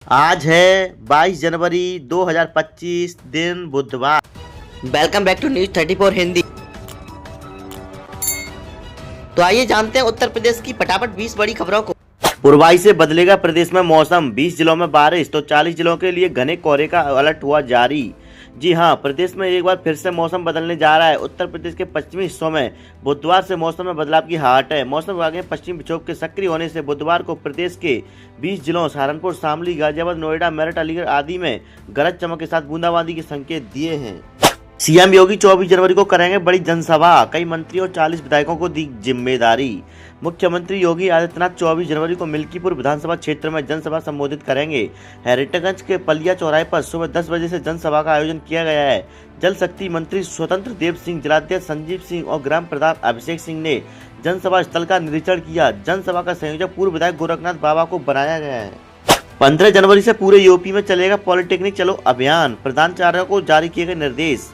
आज है 22 जनवरी 2025 दिन बुधवार। Welcome back to news 34 Hindi. तो आइए जानते हैं उत्तर प्रदेश की फटाफट 20 बड़ी खबरों को। पूर्वाई से बदलेगा प्रदेश में मौसम, 20 जिलों में बारिश तो 40 जिलों के लिए घने कोहरे का अलर्ट हुआ जारी। जी हां, प्रदेश में एक बार फिर से मौसम बदलने जा रहा है। उत्तर प्रदेश के पश्चिमी हिस्सों में बुधवार से मौसम में बदलाव की आहट है। मौसम विभाग ने पश्चिमी विक्षोभ के सक्रिय होने से बुधवार को प्रदेश के 20 जिलों सहारनपुर, शामली, गाजियाबाद, नोएडा, मेरठ, अलीगढ़ आदि में गरज चमक के साथ बूंदाबांदी के संकेत दिए हैं। सीएम योगी 24 जनवरी को करेंगे बड़ी जनसभा, कई मंत्रियों और 40 विधायकों को दी जिम्मेदारी। मुख्यमंत्री योगी आदित्यनाथ 24 जनवरी को मिल्कीपुर विधानसभा क्षेत्र में जनसभा संबोधित करेंगे। हैरिटेगंज के पलिया चौराहे पर सुबह 10 बजे से जनसभा का आयोजन किया गया है। जल शक्ति मंत्री स्वतंत्र देव सिंह, जिलाध्यक्ष संजीव सिंह और ग्राम प्रधान अभिषेक सिंह ने जनसभा स्थल का निरीक्षण किया। जनसभा का संयोजक पूर्व विधायक गोरखनाथ बाबा को बनाया गया है। 15 जनवरी से पूरे यूपी में चलेगा पॉलिटेक्निक चलो अभियान, प्रधानाचार्यों को जारी किए गए निर्देश।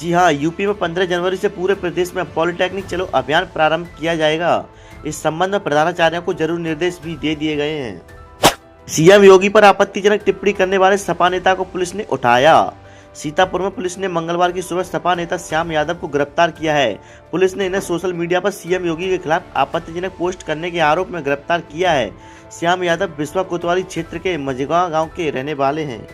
जी हां, यूपी में 15 जनवरी से पूरे प्रदेश में पॉलिटेक्निक चलो अभियान प्रारंभ किया जाएगा। इस संबंध में प्रधानाचार्यों को जरूरी निर्देश भी दे दिए गए हैं। सीएम योगी पर आपत्तिजनक टिप्पणी करने वाले सपा नेता को पुलिस ने उठाया। सीतापुर में पुलिस ने मंगलवार की सुबह सपा नेता श्याम यादव को गिरफ्तार किया है। पुलिस ने इन्हें सोशल मीडिया पर सीएम योगी के खिलाफ आपत्तिजनक पोस्ट करने के आरोप में गिरफ्तार किया है। श्याम यादव बिस्वा कोतवाली क्षेत्र के मझगांव गांव के रहने वाले हैं।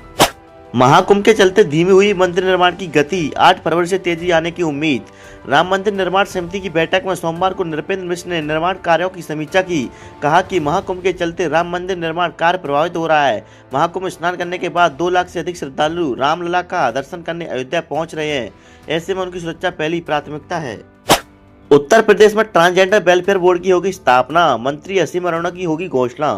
महाकुंभ के चलते धीमी हुई मंदिर निर्माण की गति, 8 फरवरी से तेजी आने की उम्मीद। राम मंदिर निर्माण समिति की बैठक में सोमवार को नृपेंद्र मिश्र ने निर्माण कार्यों की समीक्षा की। कहा कि महाकुंभ के चलते राम मंदिर निर्माण कार्य प्रभावित हो रहा है। महाकुंभ स्नान करने के बाद 2 लाख से अधिक श्रद्धालु रामलला का दर्शन करने अयोध्या पहुंच रहे हैं। ऐसे में उनकी सुरक्षा पहली प्राथमिकता है। उत्तर प्रदेश में ट्रांसजेंडर वेलफेयर बोर्ड की होगी स्थापना, मंत्री असीम अरोड़ा की होगी घोषणा।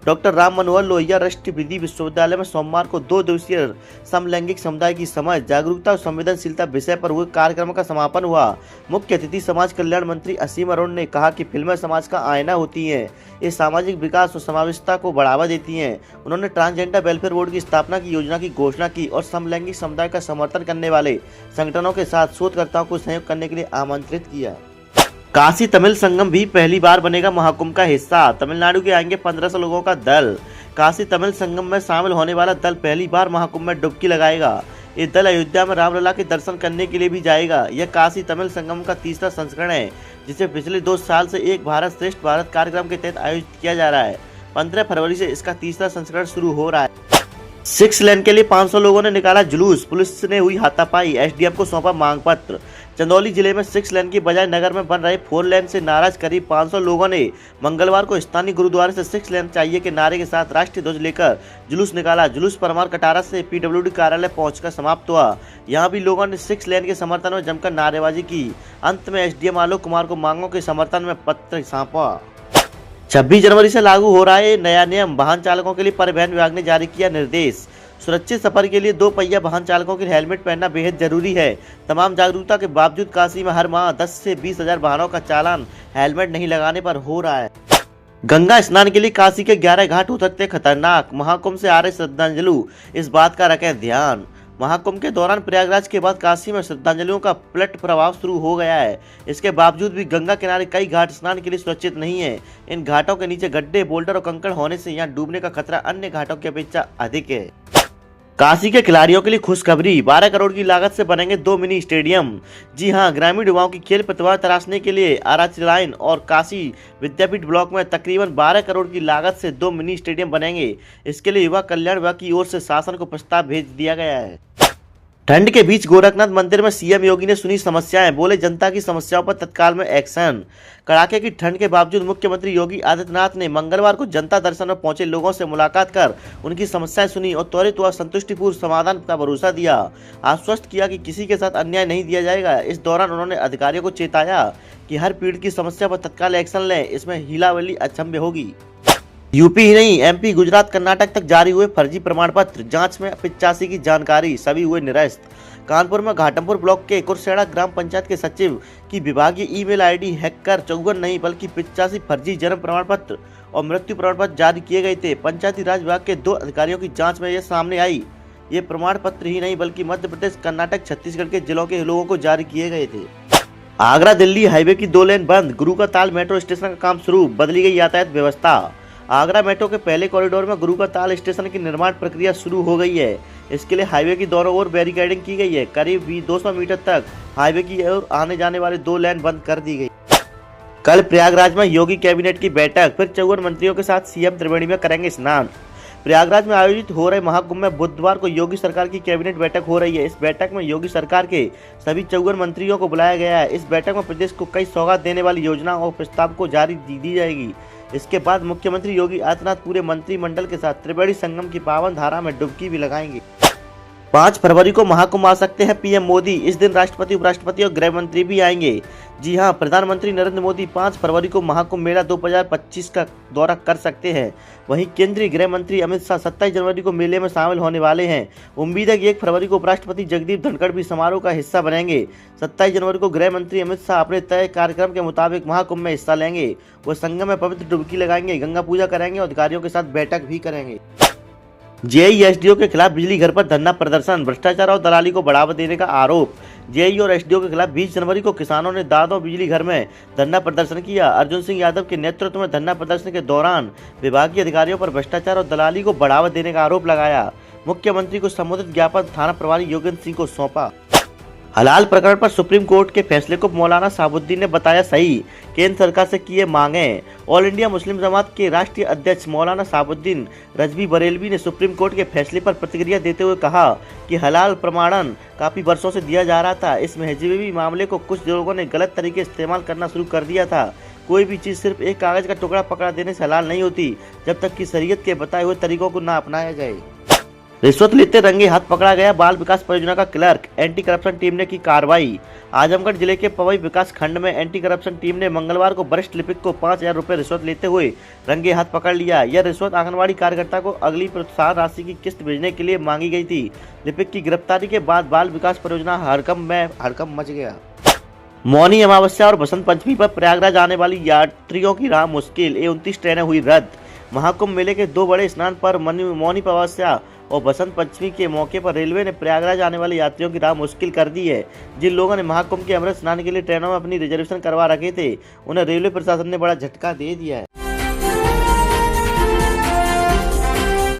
डॉक्टर राम मनोहर लोहिया राष्ट्रीय विधि विश्वविद्यालय में सोमवार को 2 दिवसीय समलैंगिक समुदाय की समझ, जागरूकता और संवेदनशीलता विषय पर हुए कार्यक्रम का समापन हुआ। मुख्य अतिथि समाज कल्याण मंत्री असीम अरोड़ा ने कहा कि फिल्में समाज का आईना होती हैं, ये सामाजिक विकास और समावेशिता को बढ़ावा देती हैं। उन्होंने ट्रांसजेंडर वेलफेयर बोर्ड की स्थापना की योजना की घोषणा की और समलैंगिक समुदाय का समर्थन करने वाले संगठनों के साथ शोधकर्ताओं को सहयोग करने के लिए आमंत्रित किया। काशी तमिल संगम भी पहली बार बनेगा महाकुंभ का हिस्सा, तमिलनाडु के आएंगे 1500 लोगों का दल। काशी तमिल संगम में शामिल होने वाला दल पहली बार महाकुंभ में डुबकी लगाएगा। ये दल अयोध्या में रामलला के दर्शन करने के लिए भी जाएगा। यह काशी तमिल संगम का तीसरा संस्करण है, जिसे पिछले 2 साल से एक भारत श्रेष्ठ भारत कार्यक्रम के तहत आयोजित किया जा रहा है। 15 फरवरी से इसका तीसरा संस्करण शुरू हो रहा है। 6 लेन के लिए 500 लोगों ने निकाला जुलूस, पुलिस ने हुई हाथापाई, एसडीएम को सौंपा मांग पत्र। चंदौली जिले में 6 लेन की बजाय नगर में बन रहे 4 लेन से नाराज करीब 500 लोगों ने मंगलवार को स्थानीय गुरुद्वारे से 6 लेन चाहिए के नारे के साथ राष्ट्रीय ध्वज लेकर जुलूस निकाला। जुलूस परमार कटारा से पीडब्ल्यूडी कार्यालय पहुंचकर समाप्त हुआ। यहां भी लोगों ने 6 लेन के समर्थन में जमकर नारेबाजी की। अंत में एसडीएम आलोक कुमार को मांगों के समर्थन में पत्र सौंपा। 26 जनवरी से लागू हो रहा है नया नियम, वाहन चालकों के लिए परिवहन विभाग ने जारी किया निर्देश। सुरक्षित सफर के लिए 2 पहिया वाहन चालकों के हेलमेट पहनना बेहद जरूरी है। तमाम जागरूकता के बावजूद काशी में हर माह 10 से 20 हजार वाहनों का चालान हेलमेट नहीं लगाने पर हो रहा है। गंगा स्नान के लिए काशी के 11 घाट हो सकते खतरनाक, महाकुंभ से आ रहे श्रद्धांजलि इस बात का रखें ध्यान। महाकुंभ के दौरान प्रयागराज के बाद काशी में श्रद्धांजलियों का पलट प्रभाव शुरू हो गया है। इसके बावजूद भी गंगा किनारे कई घाट स्नान के लिए सुरक्षित नहीं है। इन घाटों के नीचे गड्ढे, बोल्डर और कंकड़ होने से यहाँ डूबने का खतरा अन्य घाटों की अपेक्षा अधिक है। काशी के खिलाड़ियों के लिए खुशखबरी, 12 करोड़ की लागत से बनेंगे 2 मिनी स्टेडियम। जी हां, ग्रामीण युवाओं की खेल प्रतिभा तराशने के लिए आराची लाइन और काशी विद्यापीठ ब्लॉक में तकरीबन 12 करोड़ की लागत से 2 मिनी स्टेडियम बनेंगे। इसके लिए युवा कल्याण विभाग की ओर से शासन को प्रस्ताव भेज दिया गया है। ठंड के बीच गोरखनाथ मंदिर में सीएम योगी ने सुनी समस्याएं, बोले जनता की समस्याओं पर तत्काल में एक्शन। कड़ाके की ठंड के बावजूद मुख्यमंत्री योगी आदित्यनाथ ने मंगलवार को जनता दर्शन में पहुंचे लोगों से मुलाकात कर उनकी समस्याएं सुनी और त्वरित व संतुष्टिपूर्ण समाधान का भरोसा दिया। आश्वस्त किया कि किसी के साथ अन्याय नहीं दिया जाएगा। इस दौरान उन्होंने अधिकारियों को चेताया कि हर पीड़ित की समस्या पर तत्काल एक्शन लें, इसमें हीलावली अक्षम्य होगी। यूपी ही नहीं, एमपी, गुजरात, कर्नाटक तक जारी हुए फर्जी प्रमाण पत्र, जांच में 85 की जानकारी, सभी हुए निरस्त। कानपुर में घाटमपुर ब्लॉक के कुरसेड़ा ग्राम पंचायत के सचिव की विभागीय ईमेल आईडी हैक कर 54 नहीं बल्कि 85 फर्जी जन्म प्रमाण पत्र और मृत्यु प्रमाण पत्र जारी किए गए थे। पंचायती राज विभाग के 2 अधिकारियों की जांच में यह सामने आई। ये प्रमाण पत्र ही नहीं बल्कि मध्य प्रदेश, कर्नाटक, छत्तीसगढ़ के जिलों के लोगों को जारी किए गए थे। आगरा दिल्ली हाईवे की 2 लेन बंद, गुरु का ताल मेट्रो स्टेशन का काम शुरू, बदली गई यातायात व्यवस्था। आगरा मेट्रो के पहले कॉरिडोर में गुरु का ताल स्टेशन की निर्माण प्रक्रिया शुरू हो गई है। इसके लिए हाईवे की दोनों ओर बैरिकेडिंग की गई है। करीब 200 मीटर तक हाईवे की ओर आने जाने वाले 2 लेन बंद कर दी गई। कल प्रयागराज में योगी कैबिनेट की बैठक, फिर 54 मंत्रियों के साथ सीएम त्रिवेणी में करेंगे स्नान। प्रयागराज में आयोजित हो रहे महाकुंभ में बुधवार को योगी सरकार की कैबिनेट बैठक हो रही है। इस बैठक में योगी सरकार के सभी 54 मंत्रियों को बुलाया गया है। इस बैठक में प्रदेश को कई सौगात देने वाली योजनाओं और प्रस्ताव को जारी दी जाएगी। इसके बाद मुख्यमंत्री योगी आदित्यनाथ पूरे मंत्रिमंडल के साथ त्रिवेणी संगम की पावन धारा में डुबकी भी लगाएंगे। 5 फरवरी को महाकुंभ आ सकते हैं पीएम मोदी। इस दिन राष्ट्रपति, उपराष्ट्रपति और गृह मंत्री भी आएंगे। जी हां, प्रधानमंत्री नरेंद्र मोदी 5 फरवरी को महाकुंभ मेला 2025 का दौरा कर सकते हैं। वहीं केंद्रीय गृह मंत्री अमित शाह 27 जनवरी को मेले में शामिल होने वाले हैं। उम्मीद है कि 1 फरवरी को उपराष्ट्रपति जगदीप धनखड़ भी समारोह का हिस्सा बनेंगे। 27 जनवरी को गृह मंत्री अमित शाह अपने तय कार्यक्रम के मुताबिक महाकुंभ में हिस्सा लेंगे। वो संगम में पवित्र डुबकी लगाएंगे, गंगा पूजा करेंगे और अधिकारियों के साथ बैठक भी करेंगे। जेईई एसडीओ के खिलाफ बिजली घर पर धरना प्रदर्शन, भ्रष्टाचार और दलाली को बढ़ावा देने का आरोप। जेईई और एसडीओ के खिलाफ 20 जनवरी को किसानों ने दादों बिजली घर में धरना प्रदर्शन किया। अर्जुन सिंह यादव के नेतृत्व में धरना प्रदर्शन के दौरान विभागीय अधिकारियों पर भ्रष्टाचार और दलाली को बढ़ावा देने का आरोप लगाया। मुख्यमंत्री को संबोधित ज्ञापन थाना प्रभारी योगेंद्र सिंह को सौंपा। हलाल प्रकरण पर सुप्रीम कोर्ट के फैसले को मौलाना साबुद्दीन ने बताया सही, केंद्र सरकार से किए मांगे। ऑल इंडिया मुस्लिम जमात के राष्ट्रीय अध्यक्ष मौलाना साबुद्दीन रजवी बरेलवी ने सुप्रीम कोर्ट के फैसले पर प्रतिक्रिया देते हुए कहा कि हलाल प्रमाणन काफी वर्षों से दिया जा रहा था। इस महजबी मामले को कुछ लोगों ने गलत तरीके इस्तेमाल करना शुरू कर दिया था। कोई भी चीज सिर्फ एक कागज का टुकड़ा पकड़ा देने से हलाल नहीं होती जब तक कि शरीयत के बताए हुए तरीकों को न अपनाया जाए। रिश्वत लेते रंगे हाथ पकड़ा गया बाल विकास परियोजना का क्लर्क, एंटी करप्शन टीम ने की कार्रवाई। आजमगढ़ जिले के पवई विकास खंड में एंटी करप्शन टीम ने मंगलवार को वरिष्ठ लिपिक को 5000 रुपये रिश्वत लेते हुए रंगे हाथ पकड़ लिया। यह रिश्वत आंगनबाड़ी कार्यकर्ता को अगली प्रोत्साहन राशि की किस्त भेजने के लिए मांगी गई थी। लिपिक की गिरफ्तारी के बाद बाल विकास परियोजना हड़कंप मच गया। मौनी अमावस्या और बसंत पंचमी पर प्रयागराज आने वाली यात्रियों की राह मुश्किल, 29 ट्रेनें हुई रद्द। महाकुंभ मेले के 2 बड़े स्नान पर मौनी अमावस्या और बसंत पंचमी के मौके पर रेलवे ने प्रयागराज आने वाले यात्रियों की राह मुश्किल कर दी है। जिन लोगों ने महाकुंभ के अमृत स्नान के लिए ट्रेनों में अपनी रिजर्वेशन करवा रखे थे, उन्हें रेलवे प्रशासन ने बड़ा झटका दे दिया है।